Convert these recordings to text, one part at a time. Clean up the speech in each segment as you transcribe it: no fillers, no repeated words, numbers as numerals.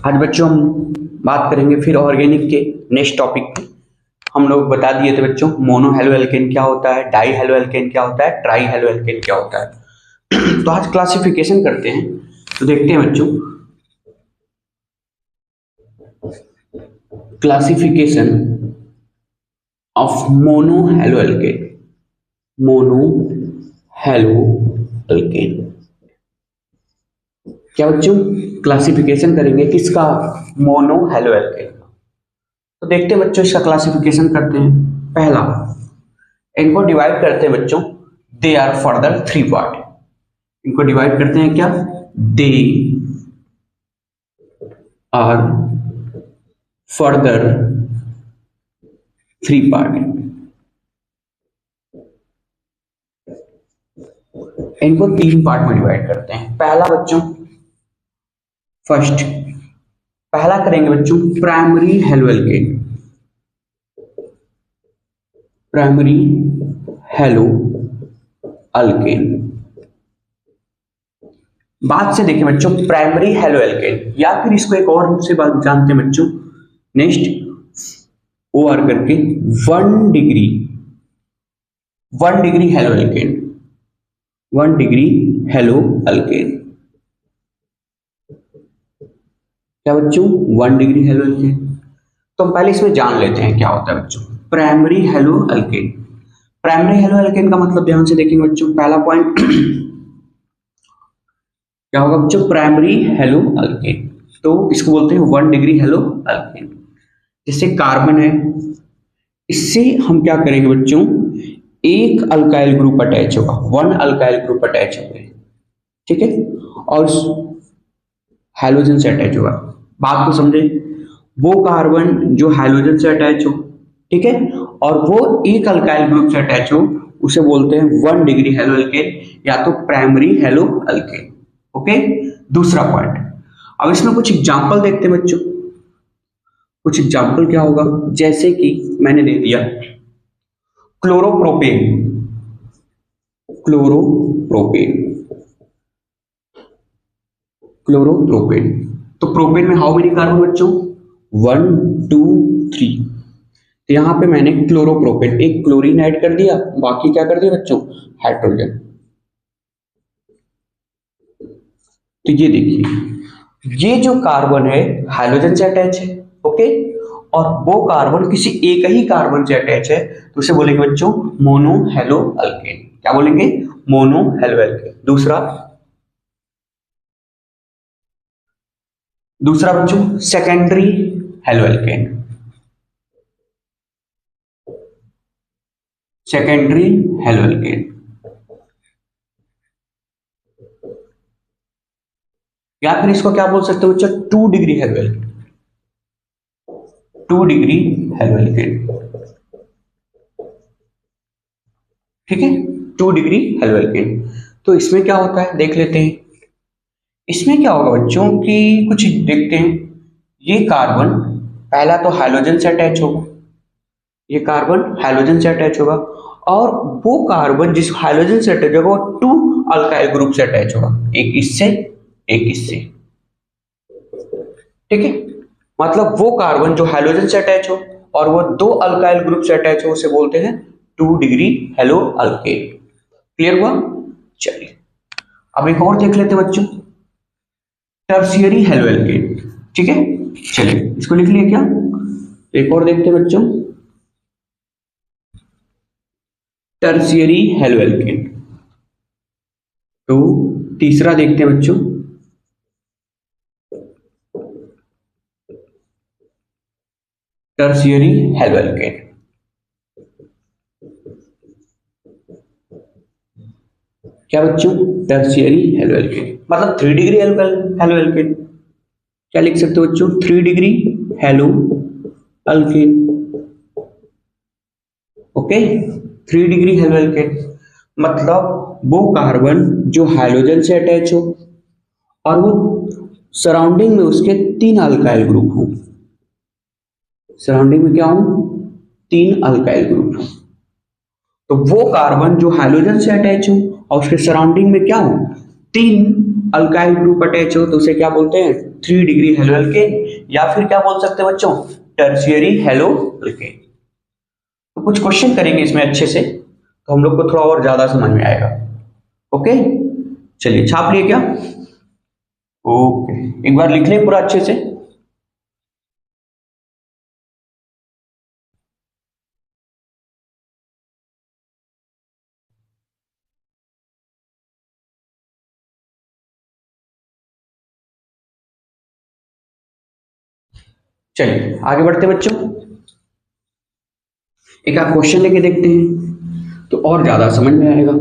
आज बच्चों हम बात करेंगे फिर ऑर्गेनिक के नेक्स्ट टॉपिक पे। हम लोग बता दिए थे बच्चों मोनो हेलो एल्केन क्या होता है, डाई हेलो एल्केन क्या होता है, ट्राई हेलो एल्केन क्या होता है। तो आज क्लासिफिकेशन करते हैं। तो देखते हैं बच्चों classification of mono halo alkane. Mono halo alkane क्या बच्चों क्लासिफिकेशन करेंगे किसका? मोनो हेलो एल्केन का। तो देखते हैं बच्चों इसका क्लासिफिकेशन करते हैं। पहला, इनको डिवाइड करते हैं बच्चों, they are further three part. इनको डिवाइड करते हैं क्या? They are further three part. इनको तीन पार्ट में डिवाइड करते हैं। पहला बच्चों, फर्स्ट पहला करेंगे बच्चों primary halo alkane. Primary halo alkane. बात से देखिए बच्चों, प्राइमरी हेलो एल्केन या फिर इसको एक और रूप से बात जानते हैं बच्चों, नेक्स्ट ओ आर करके 1 degree halo alkane. 1 degree halo alkane क्या बच्चों? 1 डिग्री हेलो एल्केन। तो हम पहले इसमें जान लेते हैं क्या होता है बच्चों primary halo alkane. Primary halo alkane का मतलब ध्यान से देखेंगे बच्चों, पहला पॉइंट क्या होगा बच्चों? Primary halo alkane. तो इसको बोलते हैं 1 डिग्री हेलो एल्केन। जैसे कार्बन है, इससे हम क्या करेंगे बच्चों, एक अल्काइल ग्रुप अटैच होगा, 1 अल्काइल ग्रुप अटैच होगा, ठीक है, और हैलोजन से अटैच होगा। बात को समझे, वो कार्बन जो हैलोजन से अटैच हो, ठीक है, और वो एक अल्काइल ग्रुप से अटैच हो, उसे बोलते हैं 1 डिग्री हेलो एल्केन या तो प्राइमरी हेलो एल्केन। ओके, दूसरा पॉइंट, अब इसमें कुछ एग्जांपल देखते हैं बच्चों। कुछ एग्जांपल क्या होगा, जैसे कि मैंने दे दिया क्लोरोप्रोपेन। क्लोरोप्रोपेन तो प्रोपेन में हाउ मेनी कार्बन बच्चों? 1 2 3। तो यहां पे मैंने क्लोरोप्रोपेन, एक क्लोरीन ऐड कर दिया, बाकी क्या कर दिया बच्चों? हाइड्रोजन। तो ये देखिए, ये जो कार्बन है हाइड्रोजन से अटैच है, ओके, और वो कार्बन किसी एक ही कार्बन से अटैच है, तो उसे बोलेंगे बच्चों मोनो हेलो एल्केन। क्या बोलेंगे? Mono halo alkane. दूसरा बच्चों secondary halo alkane. Secondary halo alkane या फिर इसको क्या बोल सकते हो बच्चों? 2 degree halo alkane. 2 degree halo alkane, ठीक है, 2 डिग्री हेलो एल्केन। तो इसमें क्या होता है देख लेते हैं। इसमें क्या होगा बच्चों कि कुछ देखते हैं। ये कार्बन पहला तो हाइड्रोजन से अटैच होगा, ये कार्बन हाइड्रोजन से अटैच होगा, और वो कार्बन जिस हाइड्रोजन से अटैच होगा वो 2 अल्काइल ग्रुप से अटैच होगा, एक इससे एक इससे, ठीक है। मतलब वो कार्बन जो हाइड्रोजन से अटैच हो और वो 2 अल्काइल ग्रुप से अटैच हो, उसे बोलते हैं 2 डिग्री हेलो एल्केन। क्लियर हुआ? चलिए अब एक और देख लेते हैं बच्चों, टर्शियरी हेलो एल्केन, ठीक है। चलिए इसको लिख लिया क्या? एक और देखते हैं बच्चों, टर्शियरी हेलो एल्केन। तो तीसरा देखते हैं बच्चों, टर्शियरी हेलो एल्केन। क्या बच्चों? टर्शियरी हेलो एल्केन मतलब 3 डिग्री हेलो एल्केन। क्या लिख सकते हो बच्चों? 3 degree halo alkane. Okay, 3 degree halo alkane मतलब वो कार्बन जो हाइड्रोजन से अटैच हो और वो सराउंडिंग में उसके 3 अल्काइल ग्रुप हो। सराउंडिंग में क्या हो? 3 अल्काइल ग्रुप हो। तो वो कार्बन जो हाइड्रोजन से अटैच हो और उसके सराउंडिंग में क्या हो? तीन अल्काइल ग्रुप अटैच हो तो उसे क्या बोलते हैं? 3 डिग्री हेलो अल्केन, या फिर क्या बोल सकते हैं बच्चों? Tertiary hello alkane. तो कुछ क्वेश्चन करेंगे इसमें अच्छे से, तो हम लोग को थोड़ा और ज्यादा समझ में आएगा। ओके, चलिए छाप लिए क्या? ओके, एक बार लिख लें पूरा अच्छे से। चलिए आगे बढ़ते बच्चों, एक आध क्वेश्चन लेके देखते हैं तो और ज्यादा समझ में आएगा।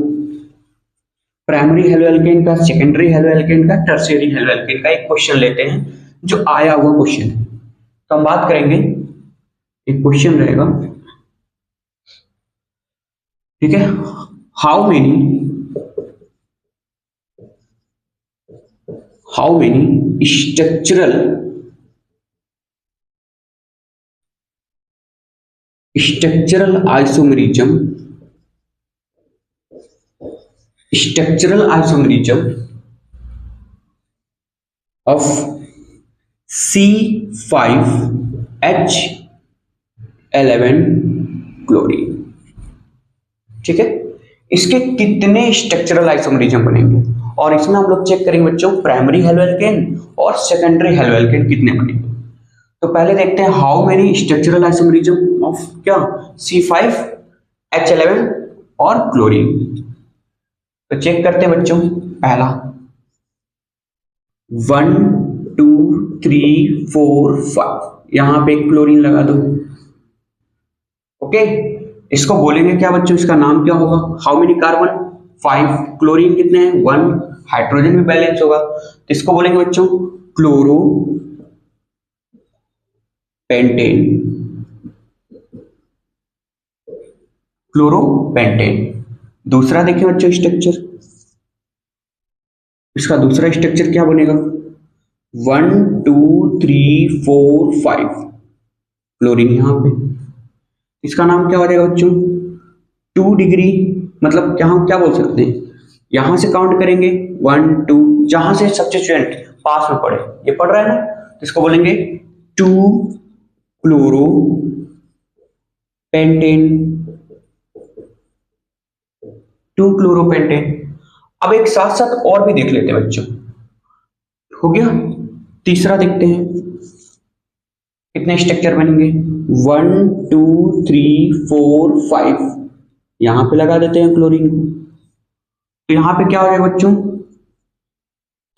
प्राइमरी हेलो एल्केन का, सेकेंडरी हेलो एल्केन का, टर्शियरी हेलो एल्केन का एक क्वेश्चन लेते हैं जो आया हुआ क्वेश्चन है। तो हम बात करेंगे, एक क्वेश्चन रहेगा, ठीक है। How many structural isomerism of C5H11 chlorine, ठीक है। इसके कितने स्ट्रक्चरल आइसोमेरिज्म बनेंगे, और इसमें हम लोग चेक करेंगे बच्चों प्राइमरी हेलो एल्केन और सेकेंडरी हेलो एल्केन कितने बनेंगे। तो पहले देखते हैं how many structural isomerism of क्या, C5H11 और क्लोरीन। तो चेक करते हैं बच्चों, पहला 1 2 3 4 5, यहां पे क्लोरीन लगा दो। ओके, इसको बोलेंगे क्या बच्चों, इसका नाम क्या होगा? How many carbon? 5, क्लोरीन कितने हैं? 1, हाइड्रोजन में बैलेंस होगा तो इसको बोलेंगे बच्चों क्लोरो पेंटेन। दूसरा देखिए बच्चों स्ट्रक्चर, इसका दूसरा स्ट्रक्चर क्या बनेगा? 1 2 3 4 5, क्लोरीन यहां पे, इसका नाम क्या हो जाएगा बच्चों? 2 डिग्री, मतलब यहां क्या बोल सकते हैं, यहां से काउंट करेंगे 1 2, जहां से सब्स्टिट्यूएंट पास में पड़े, ये पढ़ रहा है ना, तो इसको बोलेंगे 2 क्लोरो पेंटेन। अब एक साथ साथ और भी देख लेते हैं बच्चों, हो गया। तीसरा देखते हैं कितने स्ट्रक्चर बनेंगे, 1 2 3 4 5, यहां पे लगा देते हैं क्लोरीन को, तो यहां पे क्या हो जाएगा बच्चों?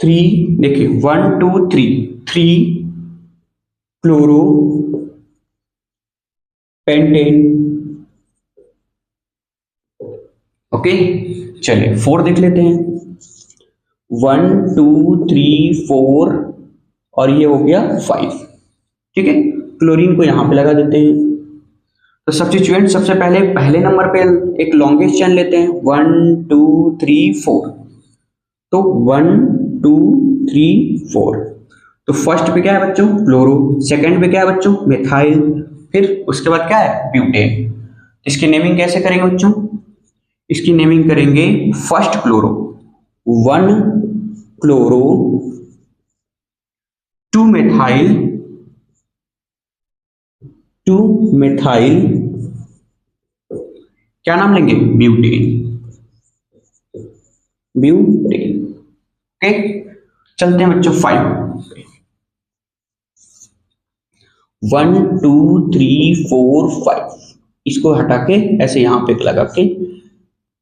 3, देखिए 1 2 3 क्लोरो पेंटेन। ओके, चलिए 4 देख लेते हैं, 1 2 3 4 और ये हो गया 5, ठीक है। क्लोरीन को यहां पे लगा देते हैं। तो सब्स्टिट्यूएंट सबसे पहले नंबर पे एक लॉन्गेस्ट चेन लेते हैं, 1 2 3 4, तो 1 2 3 4, तो फर्स्ट पे क्या है बच्चों? क्लोरो, सेकंड पे क्या है बच्चों? मिथाइल, फिर उसके बाद क्या है? ब्यूटेन। इसकी नेमिंग कैसे करेंगे बच्चों? इसकी नेमिंग करेंगे फर्स्ट क्लोरो, 1 क्लोरो 2 मिथाइल, क्या नाम लेंगे? ब्यूटेन। ओके, चलते हैं बच्चों 5, 1 2 3 4 5, इसको हटा के ऐसे यहां पे लगा के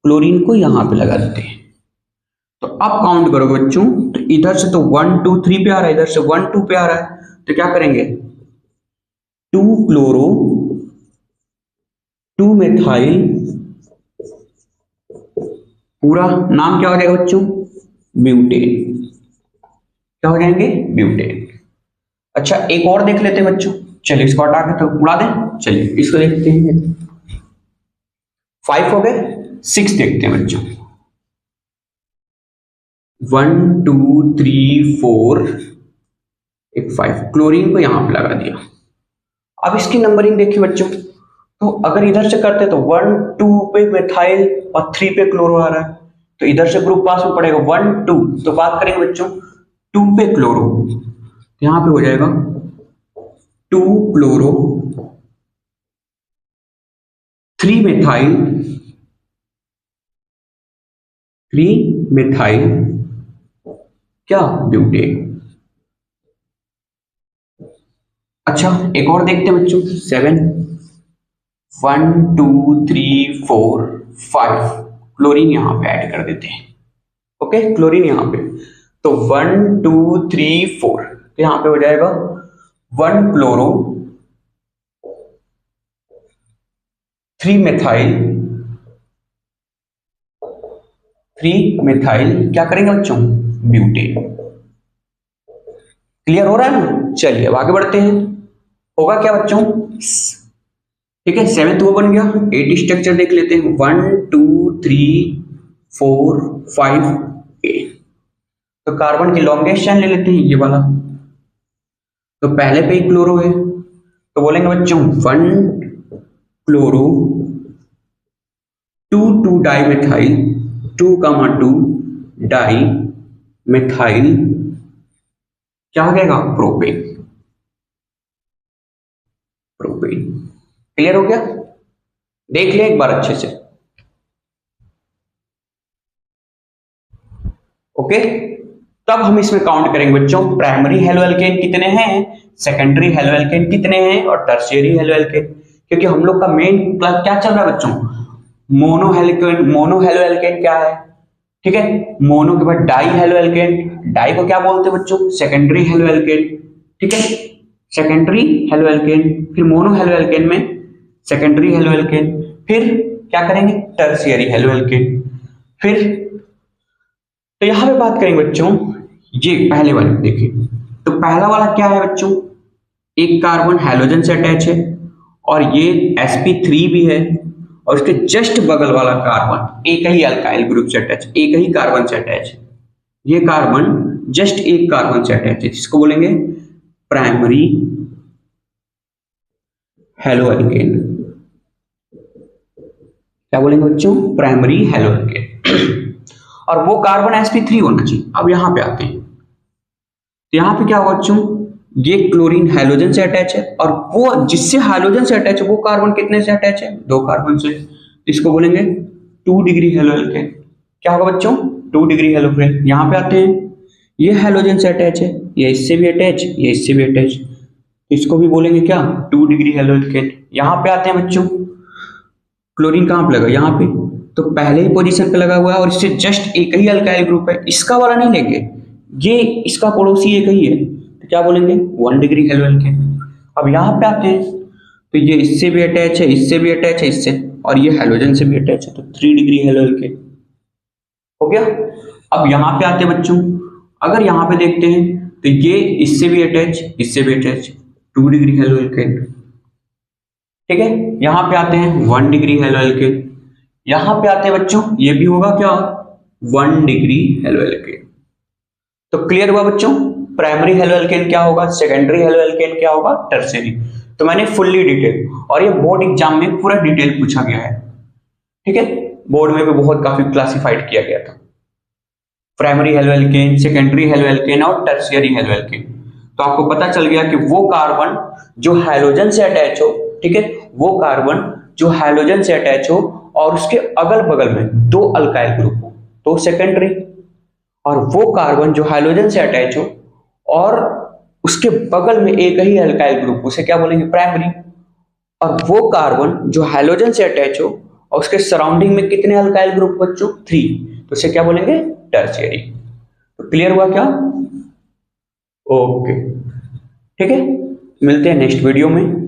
क्लोरीन को यहां पे लगा देते हैं। तो अब काउंट करो बच्चों, तो इधर से तो 1 2 3 पे आ रहा है, इधर से 1 2 पे आ रहा है, तो क्या करेंगे? 2 क्लोरो 2 मिथाइल, पूरा नाम क्या हो जाएगा बच्चों? ब्यूटेन। क्या हो जाएंगे? ब्यूटेन। अच्छा एक और देख लेते हैं बच्चों, चलिए इसको हटा के तो उड़ा दें, चलिए इसको देखते हैं। 5 हो गए, 6 देखते हैं बच्चों, 1 2 3 4 एक 5, क्लोरीन को यहां पे लगा दिया। अब इसकी नंबरिंग देखिए बच्चों, तो अगर इधर से करते तो 1 2 पे मिथाइल और 3 पे क्लोरो आ रहा है, तो इधर से ग्रुप पास में पड़ेगा 1 2, तो बात करेंगे बच्चों 2 पे क्लोरो, तो यहां पे हो जाएगा 2 क्लोरो 3 मेथाइल 3 मेथाइल क्या ब्यूटेन। अच्छा एक और देखते हैं बच्चों 7 1 2 3 4 5 क्लोरीन यहां पे ऐड कर देते हैं। ओके क्लोरीन यहां पे, तो 1 2 3 4, तो यहां पे हो जाएगा 1 क्लोरो 3 मेथाइल 3 मेथाइल क्या करेंगे बच्चों ब्यूटेन। क्लियर हो रहा है ना, चलिए अब आगे बढ़ते हैं। होगा क्या बच्चों, ठीक है 7th वो बन गया। 8 स्ट्रक्चर देख लेते हैं 1 2 3 4 5 8, तो कार्बन की लॉन्गेस्ट चेन ले लेते हैं ये वाला, तो पहले पे ही क्लोरो है, तो बोलेंगे बच्चों 1 chloro 2 2 di methyl 2 di methyl क्या आ जाएगा प्रोपेन। प्रोपेन क्लियर हो गया, देख ले एक बार अच्छे से। ओके तब हम इसमें काउंट करेंगे बच्चों प्राइमरी हेलोएल्केन कितने हैं, सेकेंडरी हेलोएल्केन कितने हैं और टर्शियरी हेलोएल्केन, क्योंकि हम लोग का मेन क्या चल रहा है बच्चों मोनो हेलोएल्केन क्या है, ठीक है मोनो के बाद डाई हेलोएल्केन, डाई को क्या बोलते हैं बच्चों सेकेंडरी हेलोएल्केन, ठीक है सेकेंडरी हेलोएल्केन, फिर मोनो हेलोएल्केन में सेकेंडरी हेलोएल्केन, फिर क्या करेंगे टर्शियरी हेलोएल्केन। फिर तो यहां पे बात करेंगे बच्चों ये पहले वाले देखिए, तो पहला वाला क्या है बच्चों एक कार्बन हैलोजन से अटैच है और ये sp3 भी है, और उसके जस्ट बगल वाला कार्बन एक ही अल्काइल ग्रुप से अटैच, एक ही कार्बन से अटैच है, ये कार्बन जस्ट एक कार्बन से अटैच है, जिसको बोलेंगे प्राइमरी हेलोएल्केन। क्या बोलेंगे बच्चों प्राइमरी हेलोएल्केन, और वो कार्बन sp3 होना चाहिए। अब यहां पे आते हैं, तो यहां पे क्या होगा बच्चों ये क्लोरीन हाइड्रोजन से अटैच है, और वो जिससे हाइड्रोजन से अटैच है वो कार्बन कितने से अटैच है 2 कार्बन से, इसको बोलेंगे 2 डिग्री हेलोएल्केन। क्या होगा बच्चों 2 डिग्री हेलोएल्केन। यहां पे आते हैं ये हाइड्रोजन से अटैच है, ये इससे भी अटैच, ये इससे भी अटैच, इसको भी बोलेंगे क्या 2 डिग्री हेलोएल्केन। यहां पे आते हैं बच्चों क्लोरीन कहां पे लगा यहाँ पे, तो पहले ही पोजीशन पे लगा हुआ है और इससे जस्ट एक ही अल्काइल ग्रुप है, इसका वाला नहीं लेंगे, ये इसका पड़ोसी एक ही है, तो क्या बोलेंगे 1 डिग्री हेलोएल्केन। अब यहाँ पे आते हैं तो ये इससे भी अटैच है, इससे भी अटैच है, इससे, और ये हाइड्रोजन से भी अटैच है, तो 3 डिग्री हेलोएल्केन हो गया। अब यहाँ पे आते हैं बच्चों, अगर यहाँ पे देखते हैं तो ये इससे भी अटैच, इससे भी अटैच, 2 डिग्री हेलोएल्केन, ठीक है। यहाँ पे आते हैं 1 डिग्री हेलोएल्केन, यहाँ पे आते हैं बच्चों ये भी होगा क्या 1 डिग्री हेलोएल्केन। तो क्लियर हुआ बच्चों प्राइमरी हेलोएल्केन क्या होगा, सेकेंडरी हेलोएल्केन क्या होगा, टर्शियरी। तो मैंने फुल्ली डिटेल, और ये बोर्ड एग्जाम में पूरा डिटेल पूछा गया है, ठीक है, बोर्ड में भी बहुत काफी क्लासिफाइड किया गया था प्राइमरी हेलोएल्केन, सेकेंडरी हेलोएल्केन और टर्शियरी हेलोएल्केन। तो आपको पता चल गया कि वो कार्बन जो हाइड्रोजन से अटैच हो, ठीक है, वो कार्बन जो हाइड्रोजन से अटैच हो और उसके अगल बगल में 2 अल्काइल ग्रुप हो तो सेकेंडरी, और वो कार्बन जो हाइड्रोजन से अटैच हो और उसके बगल में एक ही अल्काइल ग्रुप उसे क्या बोलेंगे प्राइमरी, और वो कार्बन जो हाइड्रोजन से अटैच हो और उसके सराउंडिंग में कितने अल्काइल ग्रुप बच्चों 3, तो उसे क्या बोलेंगे टर्शियरी। तो क्लियर हुआ क्या, ओके ठीक है, मिलते हैं नेक्स्ट वीडियो में।